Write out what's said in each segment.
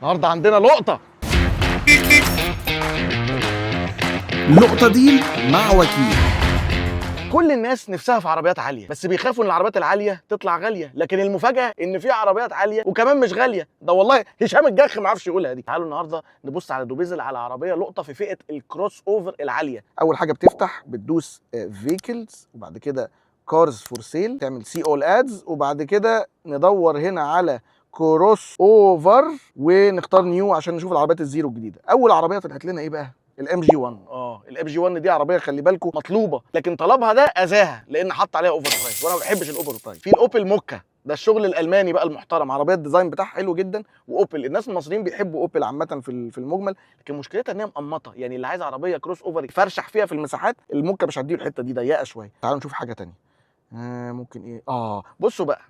النهارده عندنا لقطه. لقطة ديل مع وكيل. كل الناس نفسها في عربيات عاليه، بس بيخافوا ان العربيات العاليه تطلع غاليه، لكن المفاجاه ان في عربيات عاليه وكمان مش غاليه. ده والله هشام الجرخ ما عرفش يقولها دي. تعالوا النهارده نبص على دوبيزل، على عربيه لقطه في فئه الكروس اوفر العاليه. اول حاجه بتفتح بتدوس فيكلز، وبعد كده كارز فور سيل، تعمل سي اول ادز، وبعد كده ندور هنا على كروس اوفر ونختار نيو عشان نشوف العربيات الزيرو الجديده. اول عربيه طلعت لنا ايه بقى؟ الام جي 1. الام جي 1 دي عربيه خلي بالكم مطلوبه، لكن طلبها ده اذاها لان حط عليها اوفر برايس، وانا ما بحبش الاوفر برايس. في الاوبل موكا، ده الشغل الالماني بقى المحترم، عربيه الديزاين بتاعها حلو جدا. واوبل الناس المصريين بيحبوا اوبل عامه في المجمل، لكن مشكلتها ان هي مقمطه، يعني اللي عايز عربيه كروس اوفر يفرشح فيها في المساحات الموكا مش هديه، الحته دي ضيقه شويه. تعالوا نشوف حاجه ثانيه. ممكن ايه؟ بصوا بقى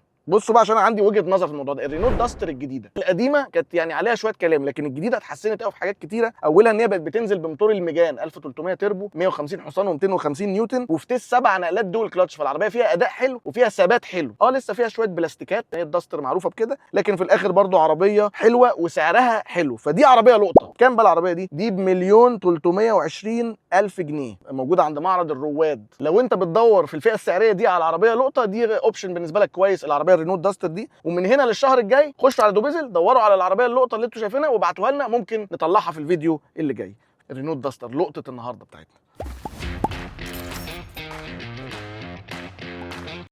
عشان انا عندي وجهه نظر في الموضوع ده. الرينو داستر الجديده القديمه كانت يعني عليها شويه كلام، لكن الجديده اتحسنت قوي في حاجات كتيره. اولها ان هي بقت بتنزل بموتور الميجان 1300 تربو 150 حصان و250 نيوتن، وفي تيس 7 نقلات دول كلاتش، فالعربيه فيها اداء حلو وفيها ثبات حلو. لسه فيها شويه بلاستيكات، هي الداستر معروفه بكده، لكن في الاخر برضو عربيه حلوه وسعرها حلو. فدي عربيه لقطه. كام بقى العربيه دي؟ دي ب1,320,000 جنيه، موجوده عند معرض الرواد. لو انت بتدور في الفئه السعريه دي على عربيه لقطه، دي اوبشن بالنسبه لك كويس، العربيه الرينو داستر دي. ومن هنا للشهر الجاي خشوا على دوبيزل دوروا على العربيه اللقطه اللي انتوا شايفينها وابعتوها لنا، ممكن نطلعها في الفيديو اللي جاي. الرينو داستر لقطه النهارده بتاعتنا.